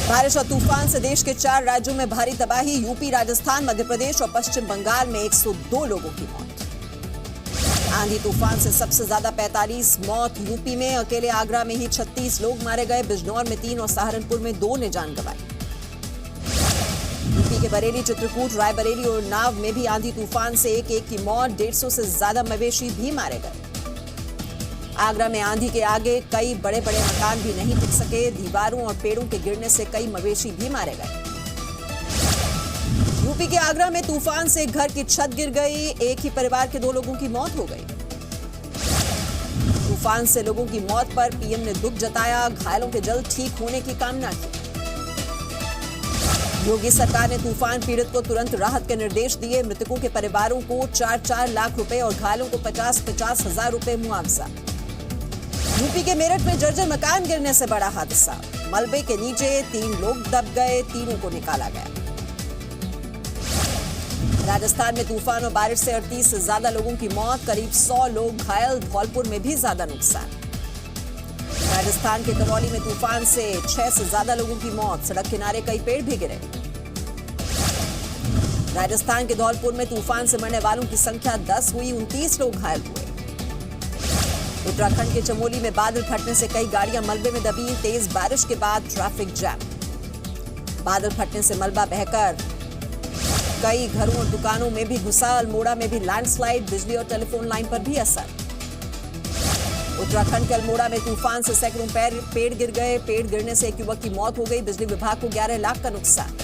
बारिश और तूफान से देश के 4 राज्यों में भारी तबाही। यूपी, राजस्थान, मध्य प्रदेश और पश्चिम बंगाल में 102 लोगों की मौत। आंधी तूफान से सबसे ज्यादा 45 मौत यूपी में। अकेले आगरा में ही 36 लोग मारे गए। बिजनौर में 3 और सहारनपुर में 2 ने जान गंवाई। यूपी के बरेली, चित्रकूट, रायबरेली और उन्नाव में भी आंधी तूफान से एक की मौत। 150 से ज्यादा मवेशी भी मारे गए। आगरा में आंधी के आगे कई बड़े बड़े मकान भी नहीं टिक सके। दीवारों और पेड़ों के गिरने से कई मवेशी भी मारे गए। यूपी के आगरा में तूफान से एक घर की छत गिर गई। एक ही परिवार के 2 लोगों की मौत हो गई। तूफान से लोगों की मौत पर पीएम ने दुख जताया। घायलों के जल्द ठीक होने की कामना की। योगी सरकार ने तूफान पीड़ित को तुरंत राहत के निर्देश दिए। मृतकों के परिवारों को 4-4 लाख रुपए और घायलों को 50-50 हजार रुपए मुआवजा। यूपी के मेरठ में जर्जर मकान गिरने से बड़ा हादसा। मलबे के नीचे 3 लोग दब गए। तीनों को निकाला गया। राजस्थान में तूफान और बारिश से 38 से ज्यादा लोगों की मौत। करीब 100 लोग घायल। धौलपुर में भी ज्यादा नुकसान। राजस्थान के करौली में तूफान से 6 से ज्यादा लोगों की मौत। सड़क किनारे कई पेड़ भी गिरे। राजस्थान के धौलपुर में तूफान से मरने वालों की संख्या 10 हुई। 29 लोग घायल हुए। उत्तराखंड के चमोली में बादल फटने से कई गाड़ियां मलबे में दबी। तेज बारिश के बाद ट्रैफिक जैम। बादल फटने से मलबा बहकर कई घरों और दुकानों में भी घुसा। अल्मोड़ा में भी लैंडस्लाइड। बिजली और टेलीफोन लाइन पर भी असर। उत्तराखंड के अल्मोड़ा में तूफान से सैकड़ों पेड़ गिर गए। पेड़ गिरने से एक युवक की मौत हो गई। बिजली विभाग को 11 लाख का नुकसान।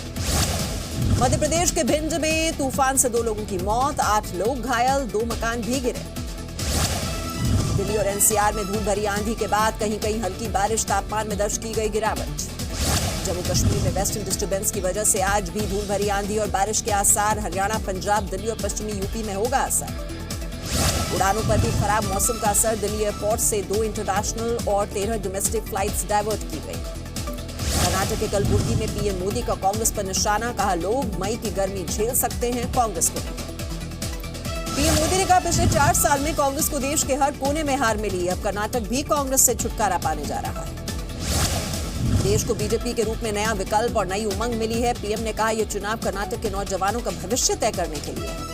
मध्य प्रदेश के भिंड में तूफान से 2 लोगों की मौत। 8 लोग घायल। 2 मकान भी गिरे। दिल्ली और एनसीआर में धूल भरी आंधी के बाद कहीं कहीं हल्की बारिश। तापमान में दर्ज की गई गिरावट। जम्मू कश्मीर में वेस्टर्न डिस्टर्बेंस की वजह से आज भी धूल भरी आंधी और बारिश के आसार। हरियाणा, पंजाब, दिल्ली और पश्चिमी यूपी में होगा असर। उड़ानों पर भी खराब मौसम का असर। दिल्ली एयरपोर्ट से 2 इंटरनेशनल और 13 डोमेस्टिक फ्लाइट्स डायवर्ट की गई। कर्नाटक के कलबुर्गी में पीएम मोदी का कांग्रेस पर निशाना। कहा, लोग मई की गर्मी झेल सकते हैं, कांग्रेस को नहीं। पीएम मोदी ने कहा, पिछले 4 साल में कांग्रेस को देश के हर कोने में हार मिली। अब कर्नाटक भी कांग्रेस से छुटकारा पाने जा रहा है। देश को बीजेपी के रूप में नया विकल्प और नई उमंग मिली है। पीएम ने कहा, यह चुनाव कर्नाटक के नौजवानों का भविष्य तय करने के लिए है।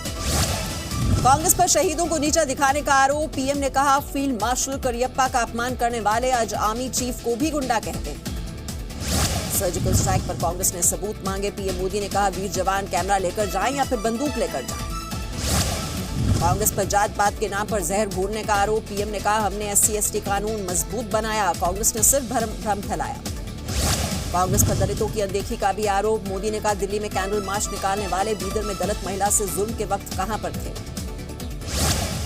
कांग्रेस पर शहीदों को नीचा दिखाने का आरोप। पीएम ने कहा, फील्ड मार्शल करियप्पा का अपमान करने वाले आज आर्मी चीफ को भी गुंडा कहते हैं। सर्जिकल स्ट्राइक पर कांग्रेस ने सबूत मांगे। पीएम मोदी ने कहा, वीर जवान कैमरा लेकर जाएं या फिर बंदूक लेकर जाएं। कांग्रेस पर जात पात के नाम पर जहर घोलने का आरोप। पीएम ने कहा, हमने SC/ST कानून मजबूत बनाया। कांग्रेस ने सिर्फ भ्रम फैलाया। कांग्रेस पर दलितों की अनदेखी का भी आरोप। मोदी ने कहा, दिल्ली में कैंडल मार्च निकालने वाले बीदर में दलित महिला से जुल्म के वक्त कहां पर थे।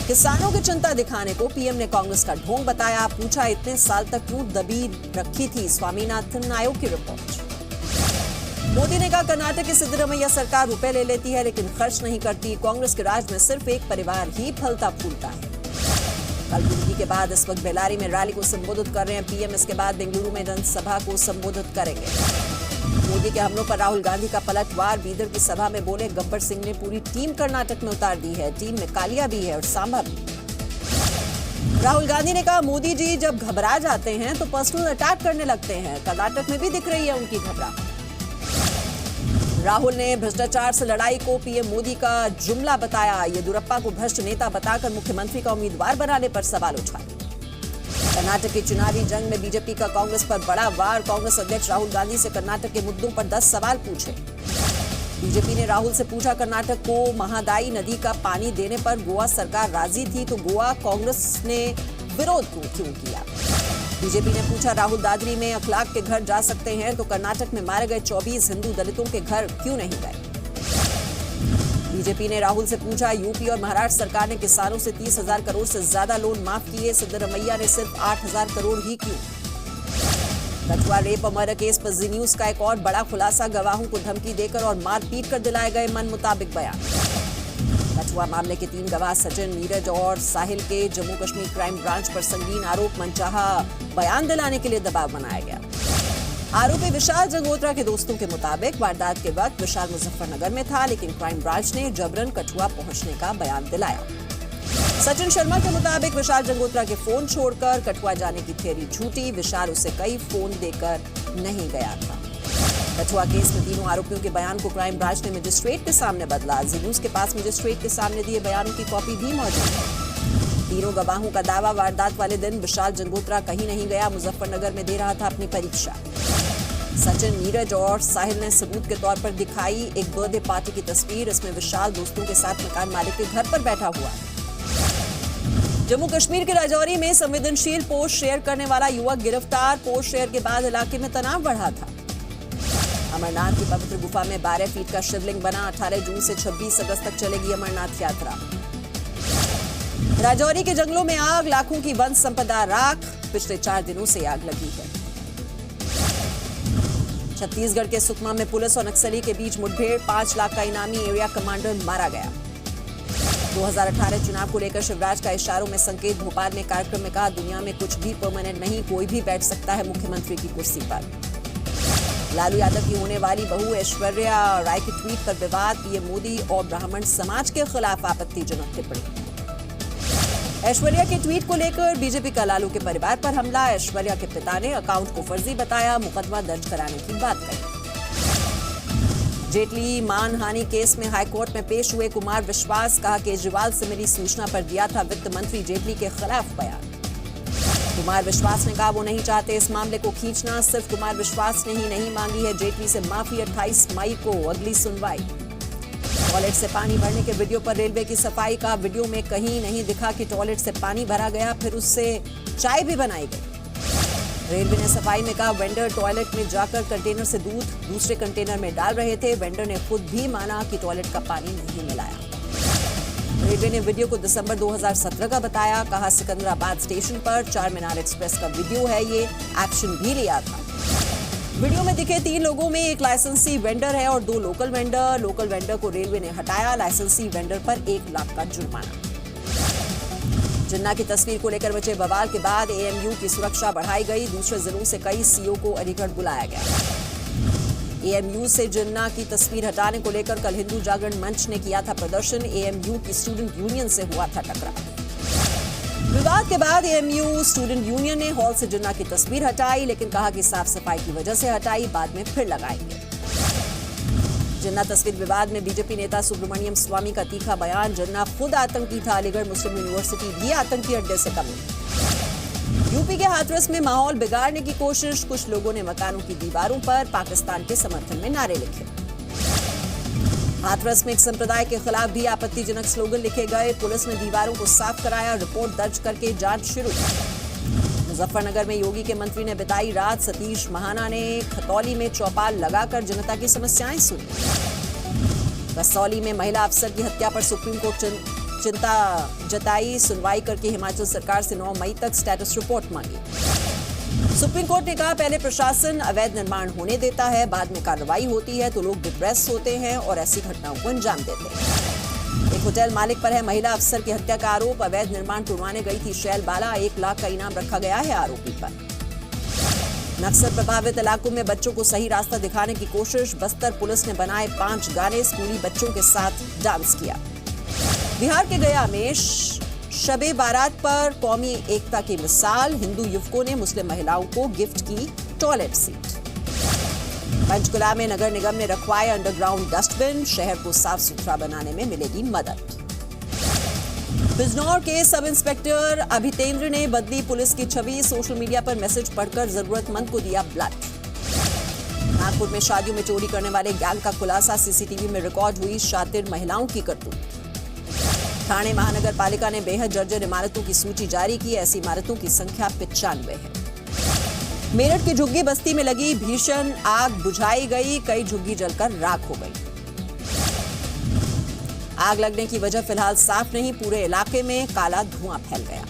किसानों की चिंता दिखाने को पीएम ने कांग्रेस का ढोंग बताया। पूछा, इतने साल तक क्यों दबी रखी थी स्वामीनाथन आयोग की रिपोर्ट। मोदी ने कहा, कर्नाटक की सिद्धरमैया सरकार रुपए ले लेती है लेकिन खर्च नहीं करती। कांग्रेस के राज में सिर्फ एक परिवार ही फलता फूलता है। कलबुर्गी के बाद इस वक्त बेल्लारी में रैली को संबोधित कर रहे हैं पीएम। इसके बाद बेंगलुरु में जनसभा को संबोधित करेंगे। मोदी के हमलों पर राहुल गांधी का पलटवार। बीदर की सभा में बोले, गब्बर सिंह ने पूरी टीम कर्नाटक में उतार दी है। टीम में कालिया भी है और सांबा भी। राहुल गांधी ने कहा, मोदी जी जब घबरा जाते हैं तो पर्सनल अटैक करने लगते हैं। कर्नाटक में भी दिख रही है उनकी घबराहट। राहुल ने भ्रष्टाचार से लड़ाई को पीएम मोदी का जुमला बताया। येदियुरप्पा को भ्रष्ट नेता बताकर मुख्यमंत्री का उम्मीदवार बनाने पर सवाल उठाए। कर्नाटक की चुनावी जंग में बीजेपी का कांग्रेस पर बड़ा वार। कांग्रेस अध्यक्ष राहुल गांधी से कर्नाटक के मुद्दों पर 10 सवाल पूछे। बीजेपी ने राहुल से पूछा, कर्नाटक को महादाई नदी का पानी देने पर गोवा सरकार राजी थी तो गोवा कांग्रेस ने विरोध क्यों किया। बीजेपी ने पूछा, राहुल दादरी में अखलाक के घर जा सकते हैं तो कर्नाटक में मारे गए 24 हिंदू दलितों के घर क्यों नहीं गए। बीजेपी ने राहुल से पूछा, यूपी और महाराष्ट्र सरकार ने किसानों से 30,000 करोड़ से ज्यादा लोन माफ किए, सिद्धरमैया ने सिर्फ 8,000 करोड़ ही क्यों। कठुआ रेप और मर्डर केस पर जी न्यूज का एक और बड़ा खुलासा। गवाहों को धमकी देकर और मारपीट कर दिलाए गए मन मुताबिक बयान। कठुआ मामले के 3 गवाह सचिन, नीरज और साहिल के जम्मू कश्मीर क्राइम ब्रांच पर संगीन आरोप। मनचाहा बयान दिलाने के लिए दबाव बनाया गया। आरोपी विशाल जंगोत्रा के दोस्तों के मुताबिक वारदात के वक्त विशाल मुजफ्फरनगर में था, लेकिन क्राइम ब्रांच ने जबरन कठुआ पहुंचने का बयान दिलाया। सचिन शर्मा के मुताबिक विशाल जंगोत्रा के फोन छोड़कर कठुआ जाने की थियरी झूठी। विशाल उसे कई फोन देकर नहीं गया था। कठुआ केस में तीनों आरोपियों के बयान को क्राइम ब्रांच ने मजिस्ट्रेट के सामने बदला। जी न्यूज के पास मजिस्ट्रेट के सामने दिए बयानों की कॉपी भी मौजूद है। तीनों गवाहों का दावा, वारदात वाले दिन विशाल जंगोत्रा कहीं नहीं गया, मुजफ्फरनगर में दे रहा था अपनी परीक्षा। सचिन, नीरज और साहिल ने सबूत के तौर पर दिखाई एक बर्थडे पार्टी की तस्वीर। इसमें विशाल दोस्तों के साथ मकान मालिक के घर पर बैठा हुआ है। जम्मू कश्मीर के राजौरी में संवेदनशील पोस्ट शेयर करने वाला युवक गिरफ्तार। पोस्ट शेयर के बाद इलाके में तनाव बढ़ा था। अमरनाथ की पवित्र गुफा में 12 फीट का शिवलिंग बना। 18 जून से 26 अगस्त तक चलेगी अमरनाथ यात्रा। राजौरी के जंगलों में आग, लाखों की वन संपदा राख। पिछले 4 दिनों से आग लगी है। छत्तीसगढ़ के सुकमा में पुलिस और नक्सली के बीच मुठभेड़। 5 लाख का इनामी एरिया कमांडर मारा गया। 2018 चुनाव को लेकर शिवराज का इशारों में संकेत। भोपाल में कार्यक्रम में कहा, दुनिया में कुछ भी परमानेंट नहीं, कोई भी बैठ सकता है मुख्यमंत्री की कुर्सी पर। लालू यादव की होने वाली बहू ऐश्वर्या राय के ट्वीट पर विवाद। पीएम मोदी और ब्राह्मण समाज के खिलाफ आपत्तिजनक टिप्पणी। ऐश्वर्या के ट्वीट को लेकर बीजेपी का लालू के परिवार पर हमला। ऐश्वर्या के पिता ने अकाउंट को फर्जी बताया, मुकदमा दर्ज कराने की बात कही। जेटली मानहानि केस में हाईकोर्ट में पेश हुए कुमार विश्वास। कहा, केजरीवाल से मिली सूचना पर दिया था वित्त मंत्री जेटली के खिलाफ बयान। कुमार विश्वास ने कहा, वो नहीं चाहते इस मामले को खींचना। सिर्फ कुमार विश्वास ने ही नहीं मांगी है जेटली से माफी। 28 मई को अगली सुनवाई। टॉयलेट से पानी भरने के वीडियो पर रेलवे की सफाई। का वीडियो में कहीं नहीं दिखा कि टॉयलेट से पानी भरा गया, फिर उससे चाय भी बनाई गई। रेलवे ने सफाई में कहा, वेंडर टॉयलेट में जाकर कंटेनर से दूध दूसरे कंटेनर में डाल रहे थे। वेंडर ने खुद भी माना कि टॉयलेट का पानी नहीं मिलाया। रेलवे ने वीडियो को दिसंबर 2017 का बताया। कहा, सिकंदराबाद स्टेशन पर चार मीनार एक्सप्रेस का वीडियो है ये, एक्शन भी लिया था। वीडियो में दिखे 3 लोगों में एक लाइसेंसी वेंडर है और 2 लोकल वेंडर। लोकल वेंडर को रेलवे ने हटाया। लाइसेंसी वेंडर पर 1 लाख का जुर्माना। जिन्ना की तस्वीर को लेकर बचे बवाल के बाद एएमयू की सुरक्षा बढ़ाई गई। दूसरे जिलों से कई सीओ को अलीगढ़ बुलाया गया। एएमयू से जिन्ना की तस्वीर हटाने को लेकर कल हिंदू जागरण मंच ने किया था प्रदर्शन। एएमयू की स्टूडेंट यूनियन से हुआ था टकराव। विवाद के बाद एएमयू स्टूडेंट यूनियन ने हॉल से जिन्ना की तस्वीर हटाई, लेकिन कहा कि साफ सफाई की वजह से हटाई, बाद में फिर लगाएंगे। जिन्ना तस्वीर विवाद में बीजेपी नेता सुब्रमण्यम स्वामी का तीखा बयान। जिन्ना खुद आतंकी था, अलीगढ़ मुस्लिम यूनिवर्सिटी भी आतंकी अड्डे से कम नहीं। यूपी के हाथरस में माहौल बिगाड़ने की कोशिश। कुछ लोगों ने मकानों की दीवारों पर पाकिस्तान के समर्थन में नारे लिखे। हाथरस में एक संप्रदाय के खिलाफ भी आपत्तिजनक स्लोगन लिखे गए। पुलिस ने दीवारों को साफ कराया। रिपोर्ट दर्ज करके जांच शुरू। मुजफ्फरनगर में योगी के मंत्री ने बिताई रात। सतीश महाना ने खतौली में चौपाल लगाकर जनता की समस्याएं सुनी। कसौली में महिला अफसर की हत्या पर सुप्रीम कोर्ट चिंता जताई। सुनवाई करके हिमाचल सरकार से 9 मई तक स्टेटस रिपोर्ट मांगी। सुप्रीम कोर्ट ने कहा, पहले प्रशासन अवैध निर्माण होने देता है, बाद में कार्रवाई होती है तो लोग डिप्रेस होते हैं और ऐसी घटनाओं को अंजाम देते हैं। एक होटल मालिक पर है महिला अफसर की हत्या का आरोप। अवैध निर्माण तुड़वाने गई थी शैल बाला। 1 लाख का इनाम रखा गया है आरोपी पर। नक्सल प्रभावित इलाकों में बच्चों को सही रास्ता दिखाने की कोशिश। बस्तर पुलिस ने बनाए 5 गाने। स्कूली बच्चों के साथ डांस किया। बिहार के गया में शबे बारात पर कौमी एकता की मिसाल। हिंदू युवकों ने मुस्लिम महिलाओं को गिफ्ट की टॉयलेट सीट। पंचकुला में नगर निगम ने रखवाए अंडरग्राउंड डस्टबिन। शहर को साफ सुथरा बनाने में मिलेगी मदद। बिजनौर के सब इंस्पेक्टर अभितेंद्र ने बदली पुलिस की छवि। सोशल मीडिया पर मैसेज पढ़कर जरूरतमंद को दिया ब्लड। नागपुर में शादियों में चोरी करने वाले गैंग का खुलासा। सीसीटीवी में रिकॉर्ड हुई शातिर महिलाओं की करतूत। ठाणे महानगर पालिका ने बेहद जर्जर इमारतों की सूची जारी की। ऐसी इमारतों की संख्या 95 है। मेरठ की झुग्गी बस्ती में लगी भीषण आग बुझाई गई। कई झुग्गी जलकर राख हो गई। आग लगने की वजह फिलहाल साफ नहीं। पूरे इलाके में काला धुआं फैल गया।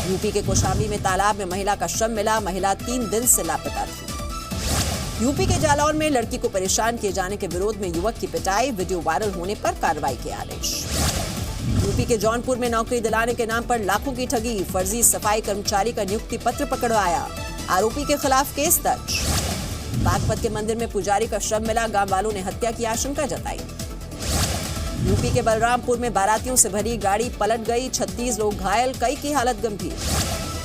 यूपी के कौशाम्बी में तालाब में महिला का शव मिला। महिला 3 दिन से लापता थी। यूपी के जालौन में लड़की को परेशान किए जाने के विरोध में युवक की पिटाई। वीडियो वायरल होने पर कार्रवाई के आदेश। यूपी के जौनपुर में नौकरी दिलाने के नाम पर लाखों की ठगी। फर्जी सफाई कर्मचारी का नियुक्ति पत्र पकड़वाया। आरोपी के खिलाफ केस दर्ज। बागपत के मंदिर में पुजारी का शव मिला। गांव वालों ने हत्या की आशंका जताई। यूपी के बलरामपुर में बारातियों से भरी गाड़ी पलट गई। 36 लोग घायल, कई की हालत गंभीर।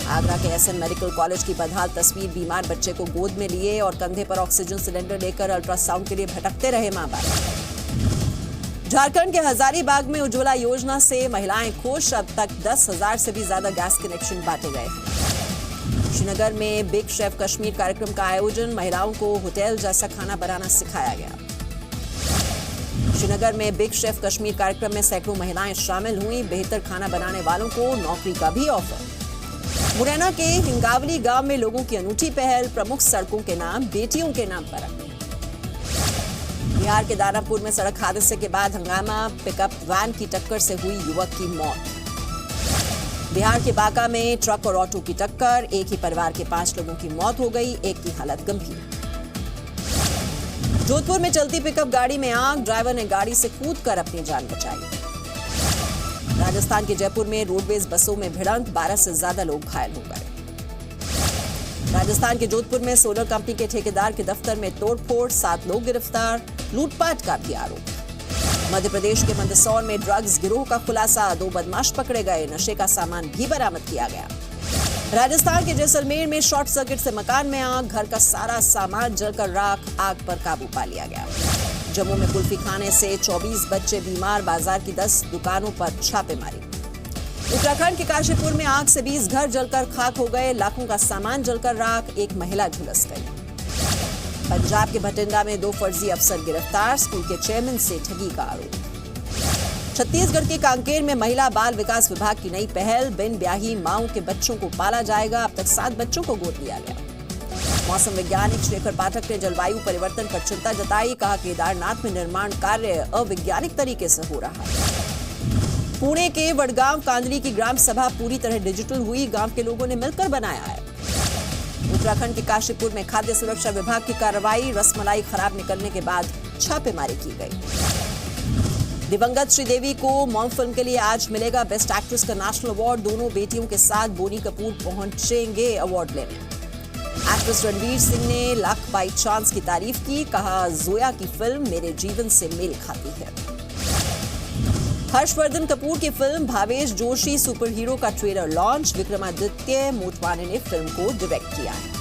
आगरा के एसएन मेडिकल कॉलेज की बदहाल तस्वीर, बीमार बच्चे को गोद में लिए और कंधे पर ऑक्सीजन सिलेंडर लेकर अल्ट्रासाउंड के लिए भटकते रहे मां बाप। झारखंड के हजारीबाग में उज्ज्वला योजना से महिलाएं खुश, अब तक 10,000 से भी ज्यादा गैस कनेक्शन बांटे गए हैं। श्रीनगर में बिग शेफ कश्मीर कार्यक्रम का आयोजन, महिलाओं को होटल जैसा खाना बनाना सिखाया गया। श्रीनगर में बिग शेफ कश्मीर कार्यक्रम में सैकड़ों महिलाएं शामिल हुई, बेहतर खाना बनाने वालों को नौकरी का भी ऑफर। मुरैना के हिंगावली गांव में लोगों की अनूठी पहल, प्रमुख सड़कों के नाम बेटियों के नाम पर रखे। बिहार के दानापुर में सड़क हादसे के बाद हंगामा, पिकअप वैन की टक्कर से हुई युवक की मौत। बिहार के बांका में ट्रक और ऑटो की टक्कर, एक ही परिवार के 5 लोगों की मौत हो गई, एक की हालत गंभीर। जोधपुर में चलती पिकअप गाड़ी में आग, ड्राइवर ने गाड़ी से कूदकर अपनी जान बचाई। राजस्थान के जयपुर में रोडवेज बसों में भिड़ंत, 12 से ज्यादा लोग घायल हो गए। राजस्थान के जोधपुर में सोलर कंपनी के ठेकेदार के दफ्तर में तोड़फोड़, 7 लोग गिरफ्तार, लूटपाट का भी आरोप। मध्य प्रदेश के मंदसौर में ड्रग्स गिरोह का खुलासा, 2 बदमाश पकड़े गए, नशे का सामान भी बरामद किया गया। राजस्थान के जैसलमेर में शॉर्ट सर्किट से मकान में आग, घर का सारा सामान जलकर राख, आग पर काबू पा लिया गया। जम्मू में कुल्फी खाने से 24 बच्चे बीमार, बाजार की 10 दुकानों पर छापेमारी। उत्तराखंड के काशीपुर में आग से 20 घर जलकर खाक हो गए, लाखों का सामान जलकर राख, एक महिला झुलस गई। पंजाब के भटिंडा में 2 फर्जी अफसर गिरफ्तार, स्कूल के चेयरमैन से ठगी का आरोप। छत्तीसगढ़ के कांकेर में महिला बाल विकास विभाग की नई पहल, बिन ब्याही माओं के बच्चों को पाला जाएगा, अब तक 7 बच्चों को गोद लिया गया। मौसम वैज्ञानिक शेखर पाठक ने जलवायु परिवर्तन पर चिंता जताई, कहा केदारनाथ में निर्माण कार्य अवैज्ञानिक तरीके से हो रहा है। पुणे के वडगांव कांदली की ग्राम सभा पूरी तरह डिजिटल हुई, गांव के लोगों ने मिलकर बनाया है। उत्तराखंड के काशीपुर में खाद्य सुरक्षा विभाग की कार्रवाई, रसमलाई खराब निकलने के बाद छापेमारी की गई। दिवंगत श्रीदेवी को मॉम फिल्म के लिए आज मिलेगा बेस्ट एक्ट्रेस का नेशनल अवार्ड, दोनों बेटियों के साथ बोनी कपूर पहुंचेंगे अवार्ड लेने। एक्ट्रेस रणवीर सिंह ने लक बाई चांस की तारीफ की, कहा जोया की फिल्म मेरे जीवन से मेल खाती है। हर्षवर्धन कपूर की film Bhavesh Joshi super hero का ट्रेलर लॉन्च, विक्रमादित्य मोटवाने ने फिल्म को डायरेक्ट किया है।